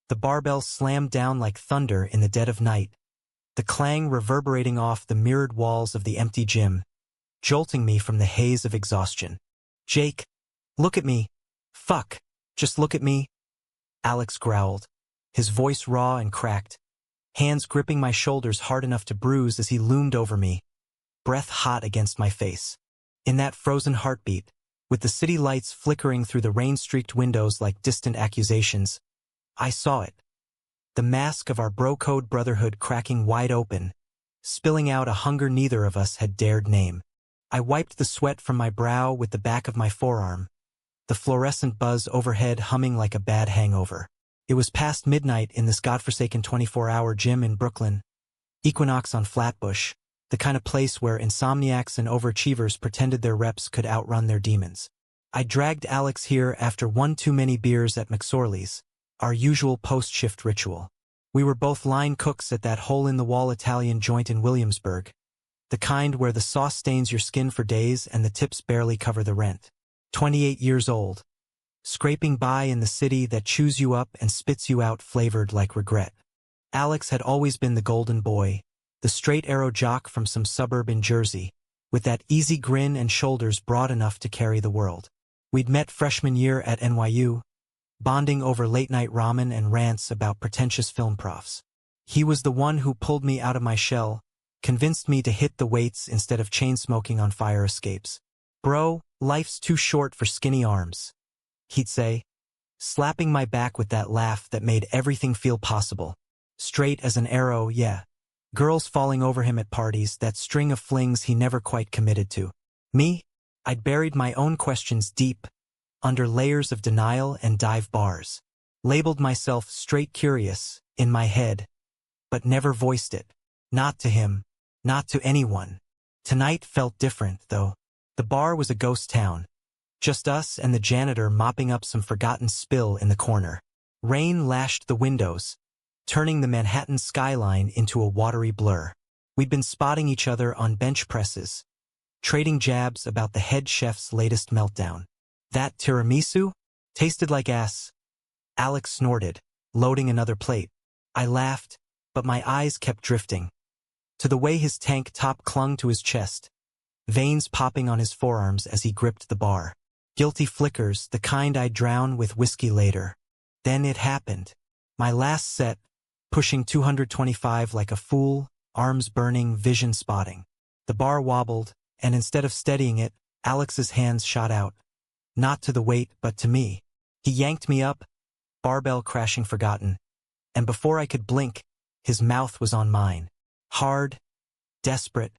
The barbell slammed down like thunder in the dead of night, the clang reverberating off the mirrored walls of the empty gym, jolting me from the haze of exhaustion. "Jake, look at me. Fuck, just look at me," Alex growled, his voice raw and cracked, hands gripping my shoulders hard enough to bruise as he loomed over me, breath hot against my face. In that frozen heartbeat, with the city lights flickering through the rain-streaked windows like distant accusations, I saw it. The mask of our bro-code brotherhood cracking wide open, spilling out a hunger neither of us had dared name. I wiped the sweat from my brow with the back of my forearm, the fluorescent buzz overhead humming like a bad hangover. It was past midnight in this godforsaken 24-hour gym in Brooklyn, Equinox on Flatbush, the kind of place where insomniacs and overachievers pretended their reps could outrun their demons. I dragged Alex here after one too many beers at McSorley's, our usual post-shift ritual. We were both line cooks at that hole-in-the-wall Italian joint in Williamsburg, the kind where the sauce stains your skin for days and the tips barely cover the rent. 28 years old, scraping by in the city that chews you up and spits you out flavored like regret. Alex had always been the golden boy, the straight-arrow jock from some suburb in Jersey, with that easy grin and shoulders broad enough to carry the world. We'd met freshman year at NYU, bonding over late-night ramen and rants about pretentious film profs. He was the one who pulled me out of my shell, convinced me to hit the weights instead of chain-smoking on fire escapes. "Bro, life's too short for skinny arms," he'd say, slapping my back with that laugh that made everything feel possible. Straight as an arrow, yeah. Girls falling over him at parties, that string of flings he never quite committed to. Me? I'd buried my own questions deep, under layers of denial and dive bars. Labeled myself straight curious, in my head, but never voiced it. Not to him, not to anyone. Tonight felt different, though. The bar was a ghost town. Just us and the janitor mopping up some forgotten spill in the corner. Rain lashed the windows, turning the Manhattan skyline into a watery blur. We'd been spotting each other on bench presses, trading jabs about the head chef's latest meltdown. "That tiramisu? Tasted like ass," Alex snorted, loading another plate. I laughed, but my eyes kept drifting to the way his tank top clung to his chest, veins popping on his forearms as he gripped the bar. Guilty flickers, the kind I'd drown with whiskey later. Then it happened. My last set, pushing 225 like a fool, arms burning, vision spotting. The bar wobbled, and instead of steadying it, Alex's hands shot out. Not to the weight, but to me. He yanked me up, barbell crashing forgotten, and before I could blink, his mouth was on mine. Hard, desperate,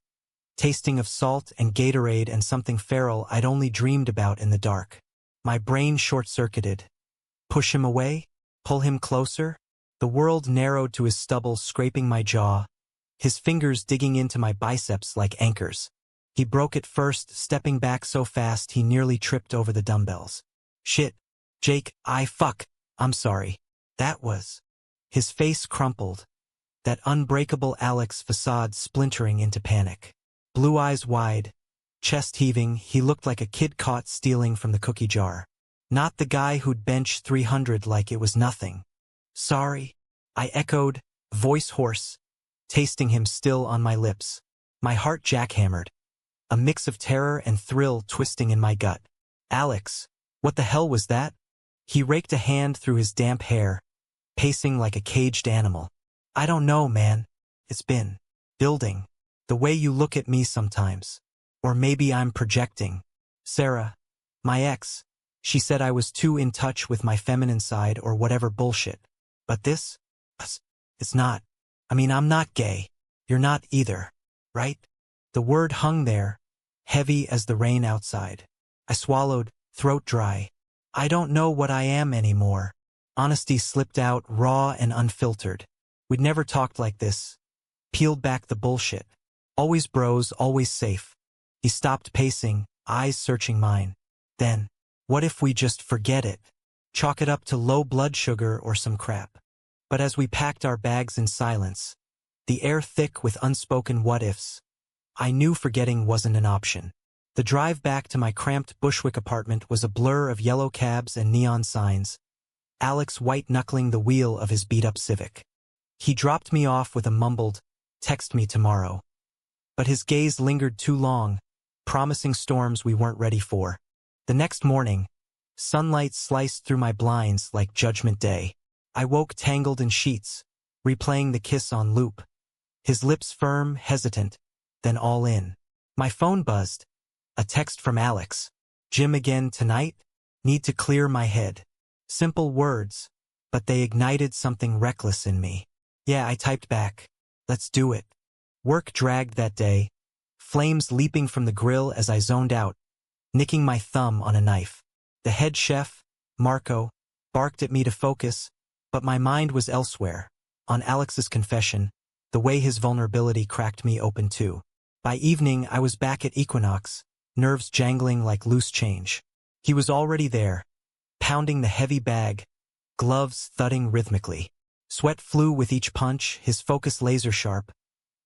tasting of salt and Gatorade and something feral I'd only dreamed about in the dark. My brain short-circuited. Push him away? Pull him closer? The world narrowed to his stubble, scraping my jaw, his fingers digging into my biceps like anchors. He broke it first, stepping back so fast he nearly tripped over the dumbbells. "Shit, Jake, I'm sorry. That was..." His face crumpled, that unbreakable Alex facade splintering into panic. Blue eyes wide, chest heaving, he looked like a kid caught stealing from the cookie jar. Not the guy who'd bench 300 like it was nothing. "Sorry," I echoed, voice hoarse, tasting him still on my lips. My heart jackhammered, a mix of terror and thrill twisting in my gut. "Alex, what the hell was that?" He raked a hand through his damp hair, pacing like a caged animal. "I don't know, man. It's been building. The way you look at me sometimes. Or maybe I'm projecting. Sarah, my ex, she said I was too in touch with my feminine side or whatever bullshit. But this? It's not. I mean, I'm not gay. You're not either, right?" The word hung there, heavy as the rain outside. I swallowed, throat dry. I don't know what I am anymore. Honesty slipped out, raw and unfiltered. We'd never talked like this. Peeled back the bullshit. Always bros, always safe. He stopped pacing, eyes searching mine. Then, what if we just forget it? Chalk it up to low blood sugar or some crap. But as we packed our bags in silence, the air thick with unspoken what-ifs, I knew forgetting wasn't an option. The drive back to my cramped Bushwick apartment was a blur of yellow cabs and neon signs, Alex white-knuckling the wheel of his beat-up Civic. He dropped me off with a mumbled, "Text me tomorrow." But his gaze lingered too long, promising storms we weren't ready for. The next morning, sunlight sliced through my blinds like Judgment Day. I woke tangled in sheets, replaying the kiss on loop. His lips firm, hesitant, then all in. My phone buzzed. A text from Alex. "Gym again tonight? Need to clear my head." Simple words, but they ignited something reckless in me. Yeah, I typed back. "Let's do it." Work dragged that day, flames leaping from the grill as I zoned out, nicking my thumb on a knife. The head chef, Marco, barked at me to focus, but my mind was elsewhere, on Alex's confession, the way his vulnerability cracked me open too. By evening, I was back at Equinox, nerves jangling like loose change. He was already there, pounding the heavy bag, gloves thudding rhythmically. Sweat flew with each punch, his focus laser-sharp,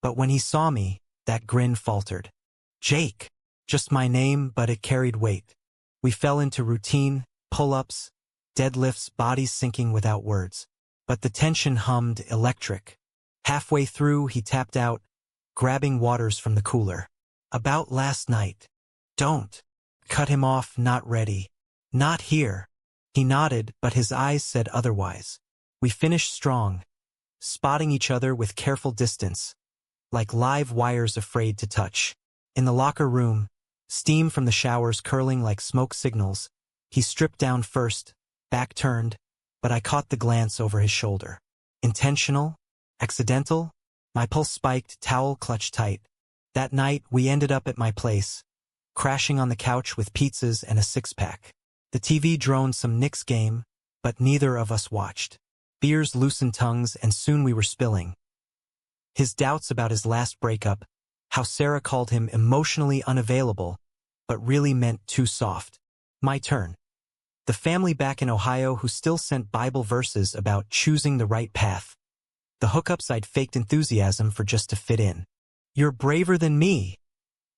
but when he saw me, that grin faltered. "Jake." Just my name, but it carried weight. We fell into routine, pull-ups, deadlifts, bodies sinking without words. But the tension hummed electric. Halfway through, he tapped out, grabbing waters from the cooler. "About last night." "Don't." Cut him off, not ready. "Not here." He nodded, but his eyes said otherwise. We finished strong, spotting each other with careful distance, like live wires afraid to touch. In the locker room, steam from the showers curling like smoke signals, he stripped down first, back turned, but I caught the glance over his shoulder. Intentional? Accidental? My pulse spiked, towel clutched tight. That night, we ended up at my place, crashing on the couch with pizzas and a six-pack. The TV droned some Knicks game, but neither of us watched. Beers loosened tongues, and soon we were spilling. His doubts about his last breakup, how Sarah called him emotionally unavailable, but really meant too soft. My turn. The family back in Ohio who still sent Bible verses about choosing the right path. The hookups I'd faked enthusiasm for just to fit in. "You're braver than me,"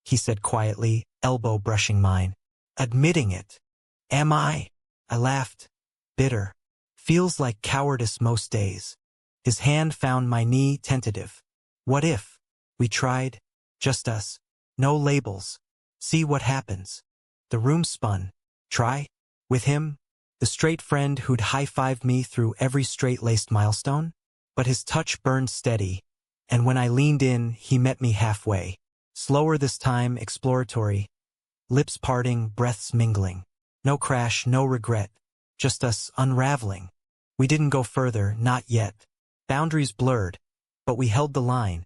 he said quietly, elbow brushing mine. "Admitting it." "Am I?" I laughed, bitter. "Feels like cowardice most days." His hand found my knee, tentative. "What if we tried? Just us. No labels. See what happens." The room spun. Try? With him? The straight friend who'd high-fived me through every straight-laced milestone? But his touch burned steady, and when I leaned in, he met me halfway. Slower this time, exploratory. Lips parting, breaths mingling. No crash, no regret. Just us unraveling. We didn't go further, not yet. Boundaries blurred, but we held the line,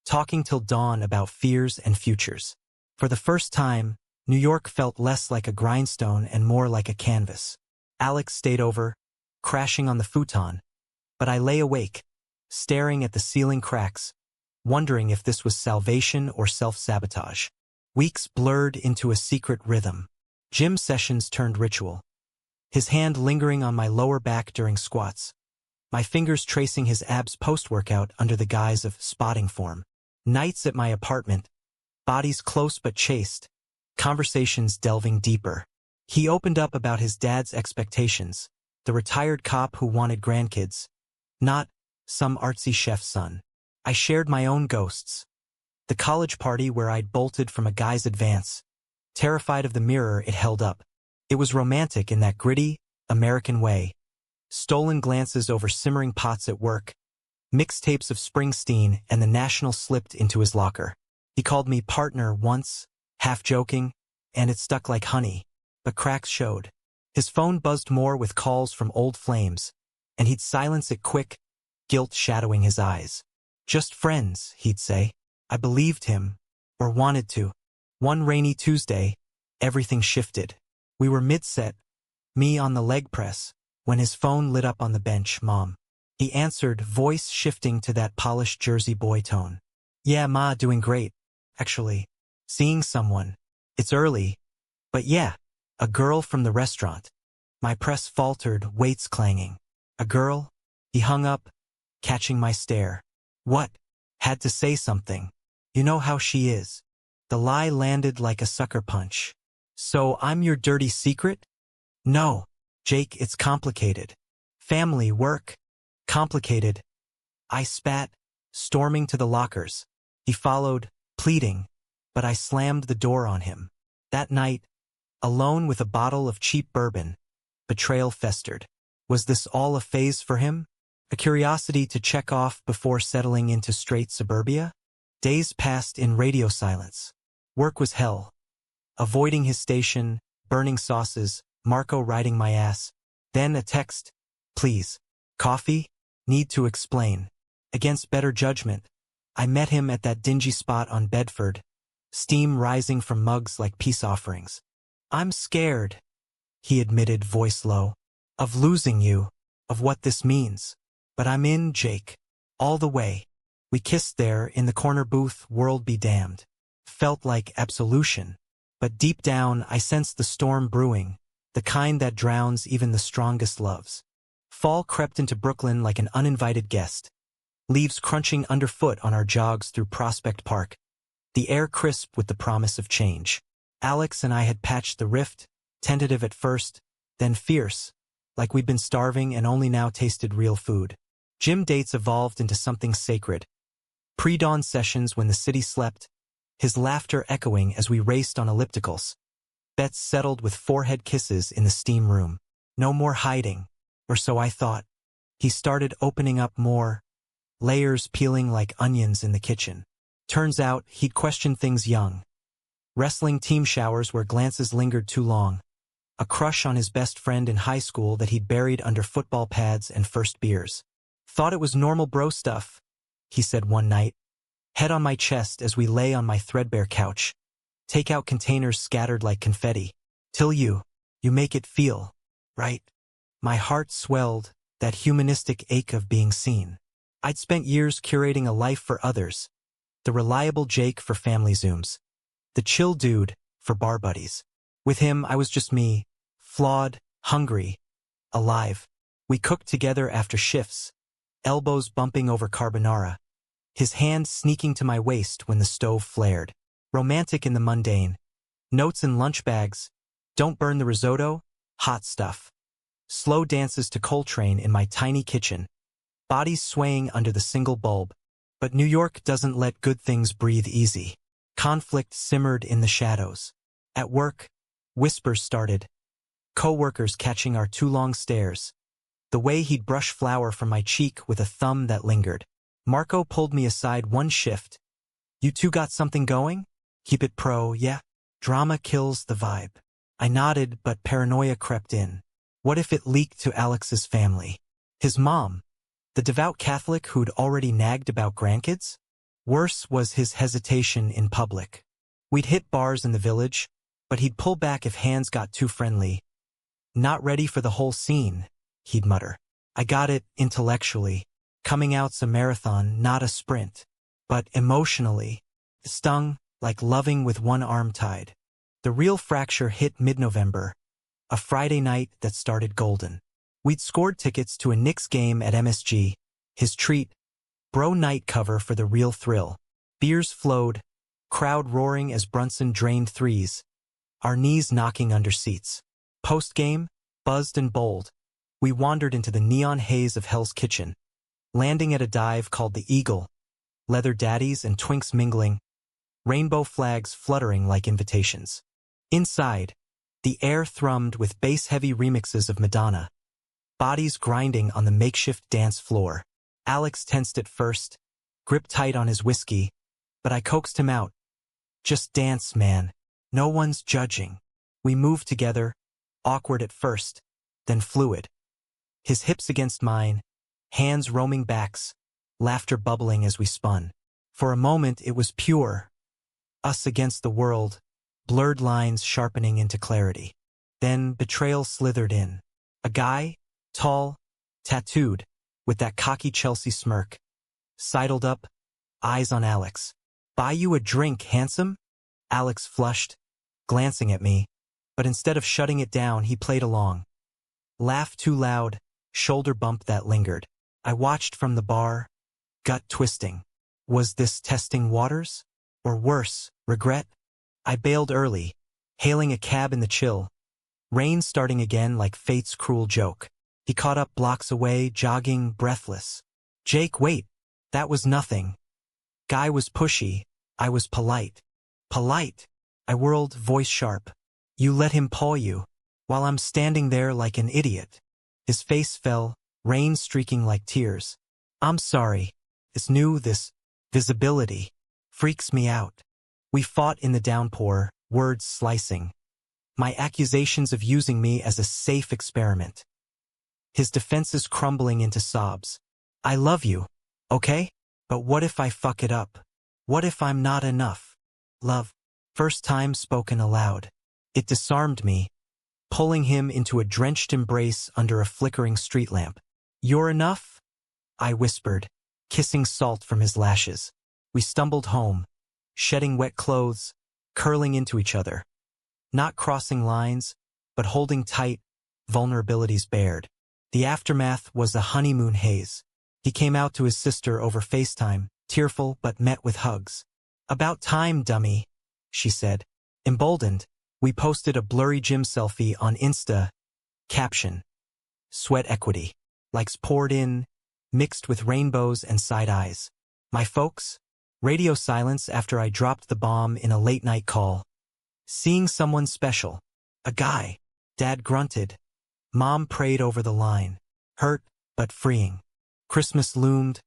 talking till dawn about fears and futures. For the first time, New York felt less like a grindstone and more like a canvas. Alex stayed over, crashing on the futon, but I lay awake, staring at the ceiling cracks, wondering if this was salvation or self-sabotage. Weeks blurred into a secret rhythm. Gym sessions turned ritual. His hand lingering on my lower back during squats. My fingers tracing his abs post-workout under the guise of spotting form. Nights at my apartment. Bodies close but chaste. Conversations delving deeper. He opened up about his dad's expectations. The retired cop who wanted grandkids. Not some artsy chef's son. I shared my own ghosts. The college party where I'd bolted from a guy's advance. Terrified of the mirror it held up. It was romantic in that gritty, American way. Stolen glances over simmering pots at work. Mixtapes of Springsteen, and the National slipped into his locker. He called me partner once, half joking, and it stuck like honey. But cracks showed. His phone buzzed more with calls from old flames, and he'd silence it quick, guilt shadowing his eyes. "Just friends," he'd say. I believed him, or wanted to. One rainy Tuesday, everything shifted. We were mid-set, me on the leg press, when his phone lit up on the bench. "Mom." He answered, voice shifting to that polished Jersey boy tone. "Yeah, Ma, doing great. Actually, seeing someone. It's early, but yeah, a girl from the restaurant." My press faltered, weights clanging. "A girl?" He hung up, catching my stare. "What?" Had to say something. "You know how she is." The lie landed like a sucker punch. "So I'm your dirty secret?" "No, Jake, it's complicated." Family, work. Complicated. I spat, storming to the lockers. He followed, pleading, but I slammed the door on him. That night, alone with a bottle of cheap bourbon, betrayal festered. Was this all a phase for him? A curiosity to check off before settling into straight suburbia? Days passed in radio silence. Work was hell. Avoiding his station, burning sauces, Marco riding my ass. Then a text. Please. Coffee? Need to explain. Against better judgment, I met him at that dingy spot on Bedford, steam rising from mugs like peace offerings. I'm scared, he admitted, voice low, of losing you, of what this means. But I'm in, Jake. All the way. We kissed there in the corner booth, world be damned. Felt like absolution. But deep down I sensed the storm brewing, the kind that drowns even the strongest loves. Fall crept into Brooklyn like an uninvited guest. Leaves crunching underfoot on our jogs through Prospect Park. The air crisp with the promise of change. Alex and I had patched the rift, tentative at first, then fierce, like we'd been starving and only now tasted real food. Gym dates evolved into something sacred. Pre-dawn sessions when the city slept, his laughter echoing as we raced on ellipticals. Bets settled with forehead kisses in the steam room. No more hiding, or so I thought. He started opening up more, layers peeling like onions in the kitchen. Turns out he'd questioned things young. Wrestling team showers where glances lingered too long. A crush on his best friend in high school that he'd buried under football pads and first beers. Thought it was normal bro stuff, he said one night. Head on my chest as we lay on my threadbare couch. Takeout containers scattered like confetti. Till you make it feel, right? My heart swelled, that humanistic ache of being seen. I'd spent years curating a life for others. The reliable Jake for family Zooms. The chill dude for bar buddies. With him, I was just me, flawed, hungry, alive. We cooked together after shifts, elbows bumping over carbonara, his hand sneaking to my waist when the stove flared. Romantic in the mundane. Notes in lunch bags. Don't burn the risotto. Hot stuff. Slow dances to Coltrane in my tiny kitchen. Bodies swaying under the single bulb. But New York doesn't let good things breathe easy. Conflict simmered in the shadows. At work, whispers started. Co-workers catching our too long stares. The way he'd brush flour from my cheek with a thumb that lingered. Marco pulled me aside one shift. You two got something going? Keep it pro, yeah? Drama kills the vibe. I nodded, but paranoia crept in. What if it leaked to Alex's family? His mom, the devout Catholic who'd already nagged about grandkids? Worse was his hesitation in public. We'd hit bars in the village, but he'd pull back if hands got too friendly. Not ready for the whole scene, he'd mutter. I got it intellectually. Coming out's a marathon, not a sprint. But emotionally, it stung like loving with one arm tied. The real fracture hit mid-November, a Friday night that started golden. We'd scored tickets to a Knicks game at MSG, his treat, bro night cover for the real thrill. Beers flowed, crowd roaring as Brunson drained threes, our knees knocking under seats. Post-game, buzzed and bold, we wandered into the neon haze of Hell's Kitchen, landing at a dive called the Eagle, leather daddies and twinks mingling, rainbow flags fluttering like invitations. Inside, the air thrummed with bass-heavy remixes of Madonna, bodies grinding on the makeshift dance floor. Alex tensed at first, gripped tight on his whiskey, but I coaxed him out. Just dance, man. No one's judging. We moved together, awkward at first, then fluid. His hips against mine, hands roaming backs, laughter bubbling as we spun. For a moment it was pure. Us against the world, blurred lines sharpening into clarity. Then betrayal slithered in. A guy, tall, tattooed, with that cocky Chelsea smirk, sidled up, eyes on Alex. Buy you a drink, handsome? Alex flushed, glancing at me, but instead of shutting it down, he played along. Laugh too loud, shoulder bump that lingered. I watched from the bar, gut twisting. Was this testing waters? Or worse, regret? I bailed early, hailing a cab in the chill, rain starting again like fate's cruel joke. He caught up blocks away, jogging, breathless. Jake, wait. That was nothing. Guy was pushy. I was polite. Polite. I whirled, voice sharp. You let him paw you. While I'm standing there like an idiot. His face fell, rain streaking like tears. I'm sorry. This visibility, freaks me out. We fought in the downpour, words slicing. My accusations of using me as a safe experiment. His defenses crumbling into sobs. I love you, okay? But what if I fuck it up? What if I'm not enough? Love. First time spoken aloud. It disarmed me, pulling him into a drenched embrace under a flickering street lamp. You're enough? I whispered, kissing salt from his lashes. We stumbled home, shedding wet clothes, curling into each other. Not crossing lines, but holding tight, vulnerabilities bared. The aftermath was a honeymoon haze. He came out to his sister over FaceTime, tearful but met with hugs. About time, dummy, she said. Emboldened, we posted a blurry gym selfie on Insta. Caption. Sweat equity. Likes poured in, mixed with rainbows and side eyes. My folks? Radio silence after I dropped the bomb in a late-night call. Seeing someone special. A guy. Dad grunted. Mom prayed over the line. Hurt, but freeing. Christmas loomed.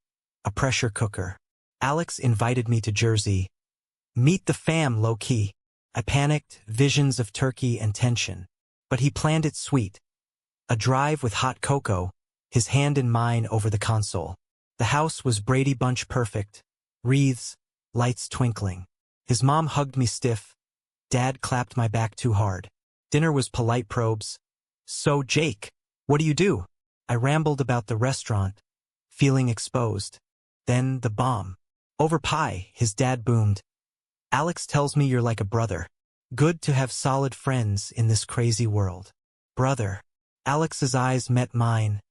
A pressure cooker. Alex invited me to Jersey. Meet the fam low-key. I panicked, visions of turkey and tension. But he planned it sweet. A drive with hot cocoa, his hand in mine over the console. The house was Brady Bunch perfect. Wreaths, lights twinkling. His mom hugged me stiff. Dad clapped my back too hard. Dinner was polite probes. So, Jake, what do? I rambled about the restaurant, feeling exposed. Then the bomb. Over pie, his dad boomed. Alex tells me you're like a brother. Good to have solid friends in this crazy world. Brother. Alex's eyes met mine,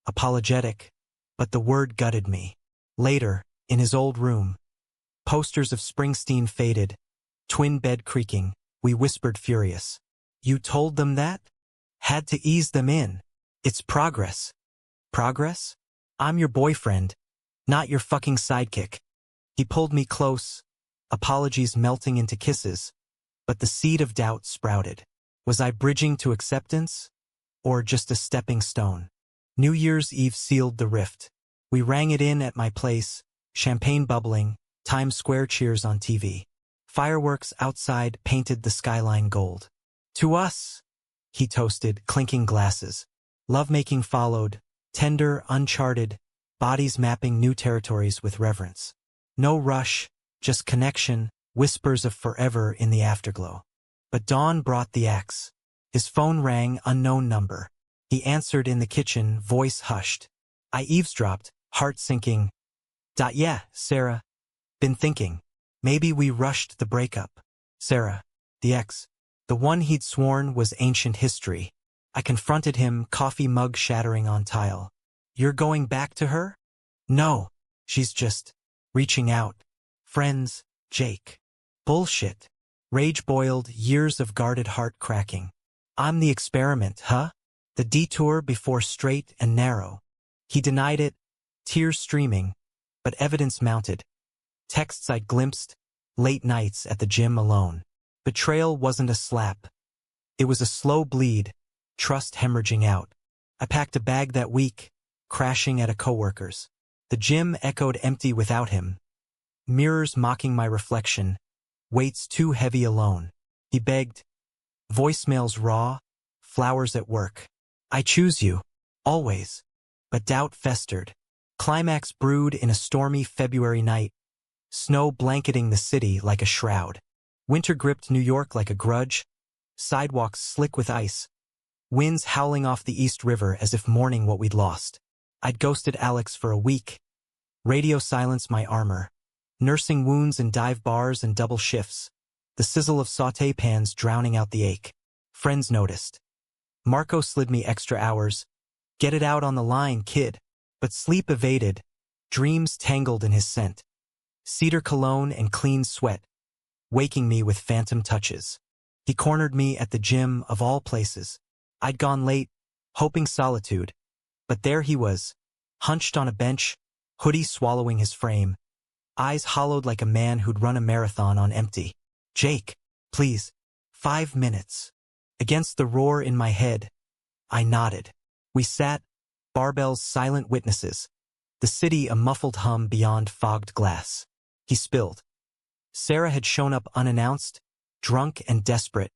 apologetic, but the word gutted me. Later, in his old room, posters of Springsteen faded, twin bed creaking, we whispered furious. You told them that? Had to ease them in. It's progress. Progress? I'm your boyfriend, not your fucking sidekick. He pulled me close, apologies melting into kisses, but the seed of doubt sprouted. Was I bridging to acceptance? Or just a stepping stone? New Year's Eve sealed the rift. We rang it in at my place, champagne bubbling, Times Square cheers on TV. Fireworks outside painted the skyline gold. To us, he toasted, clinking glasses. Lovemaking followed, tender, uncharted, bodies mapping new territories with reverence. No rush, just connection, whispers of forever in the afterglow. But dawn brought the axe. His phone rang, unknown number. He answered in the kitchen, voice hushed. I eavesdropped, heart sinking. Yeah, Sarah. Been thinking. Maybe we rushed the breakup. Sarah, the ex, the one he'd sworn was ancient history. I confronted him, coffee mug shattering on tile. You're going back to her? No. She's just reaching out. Friends, Jake. Bullshit. Rage boiled, years of guarded heart cracking. I'm the experiment, huh? The detour before straight and narrow. He denied it, tears streaming, but evidence mounted. Texts I'd glimpsed, late nights at the gym alone. Betrayal wasn't a slap. It was a slow bleed, trust hemorrhaging out. I packed a bag that week, crashing at a coworker's. The gym echoed empty without him. Mirrors mocking my reflection, weights too heavy alone. He begged. Voicemails raw, flowers at work. I choose you, always. But doubt festered. Climax brewed in a stormy February night. Snow blanketing the city like a shroud. Winter gripped New York like a grudge. Sidewalks slick with ice. Winds howling off the East River as if mourning what we'd lost. I'd ghosted Alex for a week. Radio silence my armor. Nursing wounds in dive bars and double shifts. The sizzle of sauté pans drowning out the ache. Friends noticed. Marco slid me extra hours. Get it out on the line, kid. But sleep evaded. Dreams tangled in his scent. Cedar cologne and clean sweat, waking me with phantom touches. He cornered me at the gym of all places. I'd gone late, hoping solitude. But there he was, hunched on a bench, hoodie swallowing his frame, eyes hollowed like a man who'd run a marathon on empty. Jake, please. 5 minutes. Against the roar in my head, I nodded. We sat, barbells silent witnesses, the city a muffled hum beyond fogged glass. He spilled. Sarah had shown up unannounced, drunk and desperate,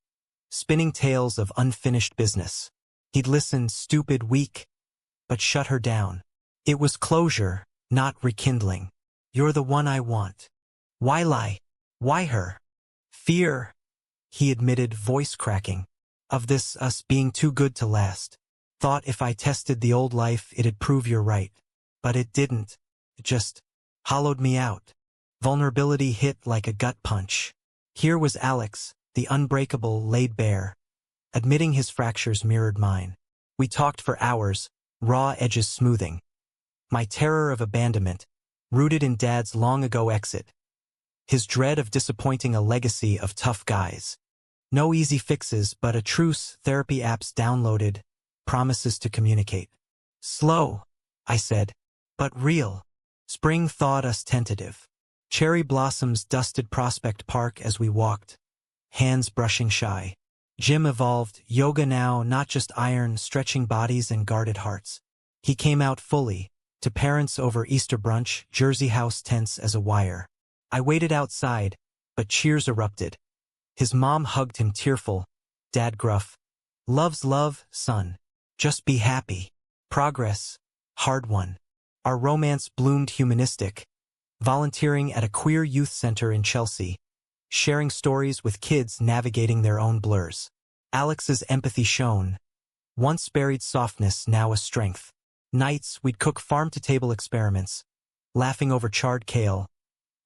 spinning tales of unfinished business. He'd listened, stupid, weak, but shut her down. It was closure, not rekindling. You're the one I want. Why lie? Why her? Fear, he admitted, voice cracking. Of this us being too good to last. Thought if I tested the old life it'd prove you're right. But it didn't. It just hollowed me out. Vulnerability hit like a gut punch. Here was Alex, the unbreakable, laid bare, admitting his fractures mirrored mine. We talked for hours, raw edges smoothing. My terror of abandonment, rooted in Dad's long-ago exit. His dread of disappointing a legacy of tough guys. No easy fixes, but a truce, therapy apps downloaded, promises to communicate. Slow, I said, but real. Spring thawed us tentative. Cherry blossoms dusted Prospect Park as we walked, hands brushing shy. Gym evolved, yoga now, not just iron, stretching bodies and guarded hearts. He came out fully, to parents over Easter brunch, Jersey house tense as a wire. I waited outside, but cheers erupted. His mom hugged him tearful, Dad gruff. Love's love, son. Just be happy. Progress, hard won. Our romance bloomed humanistic, volunteering at a queer youth center in Chelsea, sharing stories with kids navigating their own blurs. Alex's empathy shone, once buried softness, now a strength. Nights we'd cook farm-to-table experiments, laughing over charred kale,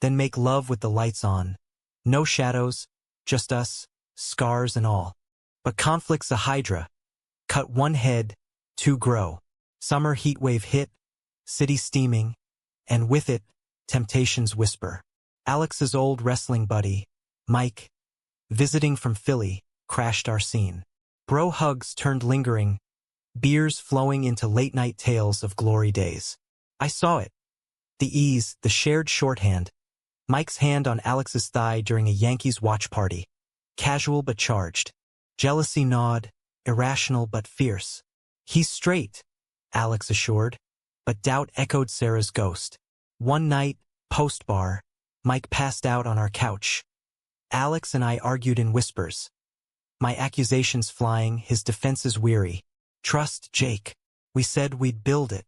then make love with the lights on. No shadows, just us, scars and all. But conflict's a hydra. Cut one head, two grow. Summer heat wave hit, city steaming, and with it, temptations whisper. Alex's old wrestling buddy, Mike, visiting from Philly, crashed our scene. Bro hugs turned lingering, beers flowing into late-night tales of glory days. I saw it. The ease, the shared shorthand. Mike's hand on Alex's thigh during a Yankees watch party. Casual but charged. Jealousy gnawed, irrational but fierce. He's straight, Alex assured, but doubt echoed Sarah's ghost. One night, post-bar, Mike passed out on our couch. Alex and I argued in whispers. My accusations flying, his defenses weary. Trust, Jake. We said we'd build it.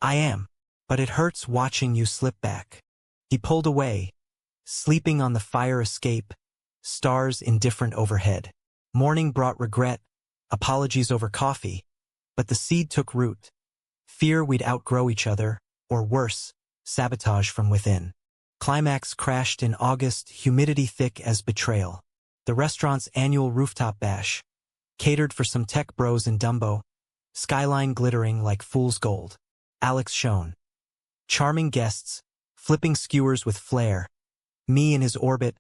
I am. But it hurts watching you slip back. He pulled away, sleeping on the fire escape, stars indifferent overhead. Morning brought regret, apologies over coffee, but the seed took root. Fear we'd outgrow each other, or worse, sabotage from within. Climax crashed in August, humidity thick as betrayal. The restaurant's annual rooftop bash, catered for some tech bros in Dumbo, skyline glittering like fool's gold. Alex shone. Charming guests, flipping skewers with flair. Me in his orbit,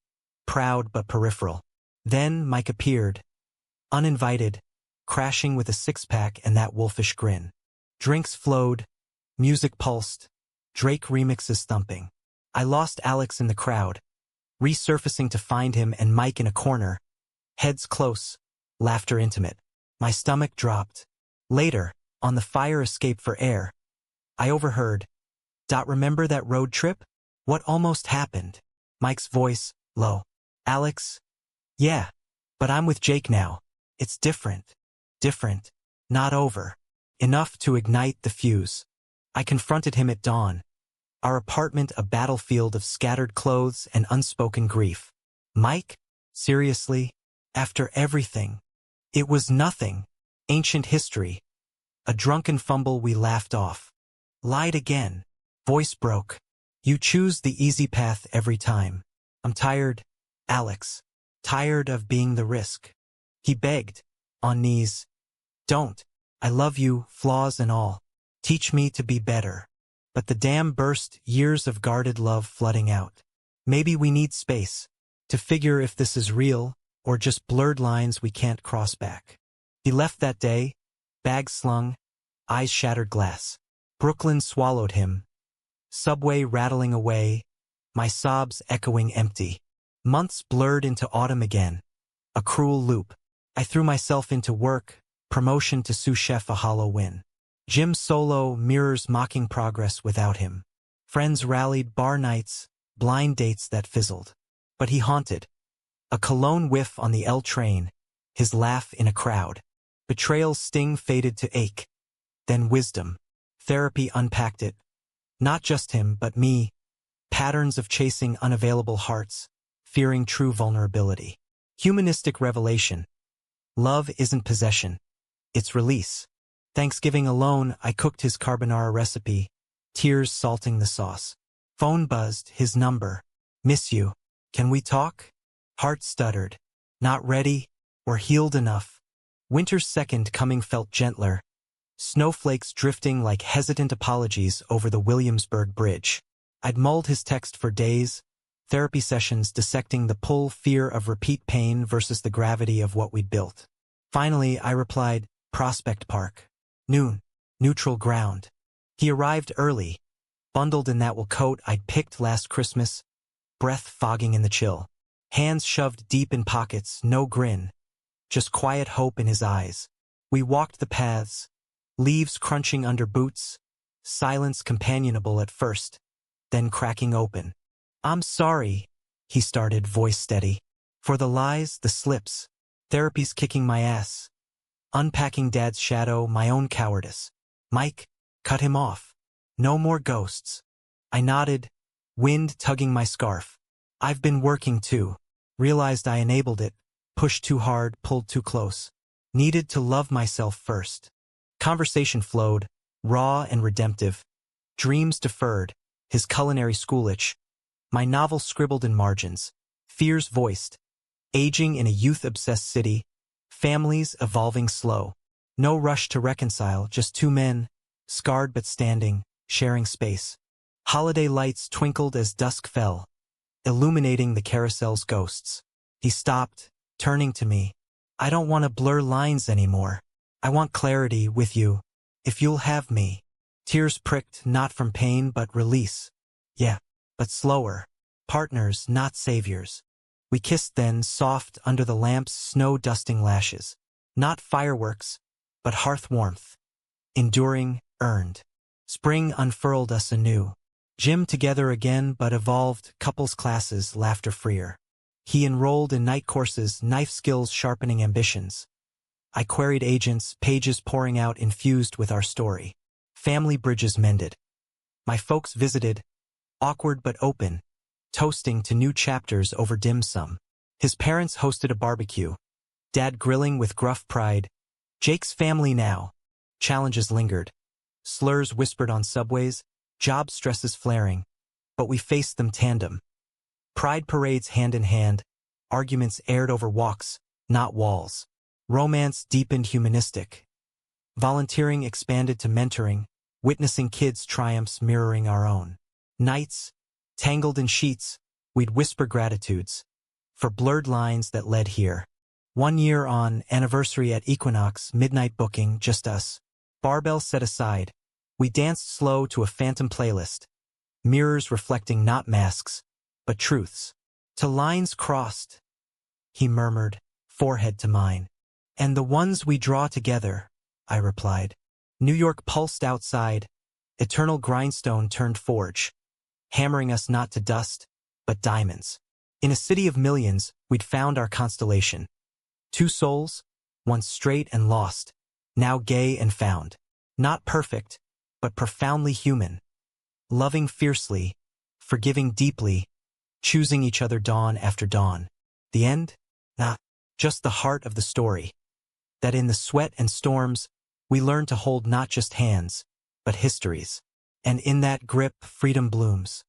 proud but peripheral. Then Mike appeared, uninvited, crashing with a six-pack and that wolfish grin. Drinks flowed, music pulsed, Drake remixes thumping. I lost Alex in the crowd, resurfacing to find him and Mike in a corner, heads close, laughter intimate. My stomach dropped. Later, on the fire escape for air, I overheard, Remember that road trip? What almost happened? Mike's voice, low. Alex? Yeah, but I'm with Jake now. It's different. Different. Not over. Enough to ignite the fuse. I confronted him at dawn. Our apartment a battlefield of scattered clothes and unspoken grief. Mike? Seriously? After everything? It was nothing. Ancient history. A drunken fumble we laughed off. Lied again. Voice broke. You choose the easy path every time. I'm tired, Alex. Tired of being the risk. He begged, on knees. Don't. I love you, flaws and all. Teach me to be better. But the dam burst, years of guarded love flooding out. Maybe we need space to figure if this is real or just blurred lines we can't cross back. He left that day, bag slung, eyes shattered glass. Brooklyn swallowed him. Subway rattling away, my sobs echoing empty. Months blurred into autumn again. A cruel loop. I threw myself into work, promotion to sous chef a hollow win. Gym solo mirrors mocking progress without him. Friends rallied, bar nights, blind dates that fizzled. But he haunted. A cologne whiff on the L train, his laugh in a crowd. Betrayal's sting faded to ache. Then wisdom. Therapy unpacked it. Not just him, but me. Patterns of chasing unavailable hearts, fearing true vulnerability. Humanistic revelation. Love isn't possession. It's release. Thanksgiving alone, I cooked his carbonara recipe, tears salting the sauce. Phone buzzed, his number. Miss you. Can we talk? Heart stuttered. Not ready, or healed enough. Winter's second coming felt gentler. Snowflakes drifting like hesitant apologies over the Williamsburg Bridge. I'd mulled his text for days, therapy sessions dissecting the fear of repeat pain versus the gravity of what we'd built. Finally, I replied, Prospect Park. Noon. Neutral ground. He arrived early, bundled in that wool coat I'd picked last Christmas, breath fogging in the chill. Hands shoved deep in pockets, no grin, just quiet hope in his eyes. We walked the paths, leaves crunching under boots, silence companionable at first, then cracking open. I'm sorry, he started, voice steady. For the lies, the slips. Therapy's kicking my ass. Unpacking Dad's shadow, my own cowardice. Mike, cut him off. No more ghosts. I nodded, wind tugging my scarf. I've been working too. Realized I enabled it, pushed too hard, pulled too close. Needed to love myself first. Conversation flowed, raw and redemptive. Dreams deferred, his culinary school itch. My novel scribbled in margins. Fears voiced. Aging in a youth-obsessed city. Families evolving slow. No rush to reconcile, just two men, scarred but standing, sharing space. Holiday lights twinkled as dusk fell, illuminating the carousel's ghosts. He stopped, turning to me. I don't want to blur lines anymore. I want clarity with you, if you'll have me. Tears pricked, not from pain but release. Yeah, but slower. Partners, not saviors. We kissed then, soft under the lamp's snow-dusting lashes. Not fireworks, but hearth warmth. Enduring, earned. Spring unfurled us anew. Gym together again but evolved, couples classes, laughter freer. He enrolled in night courses, knife skills sharpening ambitions. I queried agents, pages pouring out infused with our story. Family bridges mended. My folks visited, awkward but open, toasting to new chapters over dim sum. His parents hosted a barbecue. Dad grilling with gruff pride. Jake's family now. Challenges lingered. Slurs whispered on subways, job stresses flaring. But we faced them tandem. Pride parades hand in hand. Arguments aired over walks, not walls. Romance deepened humanistic. Volunteering expanded to mentoring, witnessing kids' triumphs mirroring our own. Nights, tangled in sheets, we'd whisper gratitudes for blurred lines that led here. 1 year on, anniversary at Equinox, midnight booking, just us. Barbell set aside. We danced slow to a phantom playlist. Mirrors reflecting not masks, but truths. To lines crossed, he murmured, forehead to mine. And the ones we draw together, I replied. New York pulsed outside. Eternal grindstone turned forge, hammering us not to dust, but diamonds. In a city of millions, we'd found our constellation. Two souls, once straight and lost, now gay and found. Not perfect, but profoundly human. Loving fiercely, forgiving deeply, choosing each other dawn after dawn. The end? Nah, just the heart of the story. That in the sweat and storms, we learn to hold not just hands, but histories. And in that grip, freedom blooms.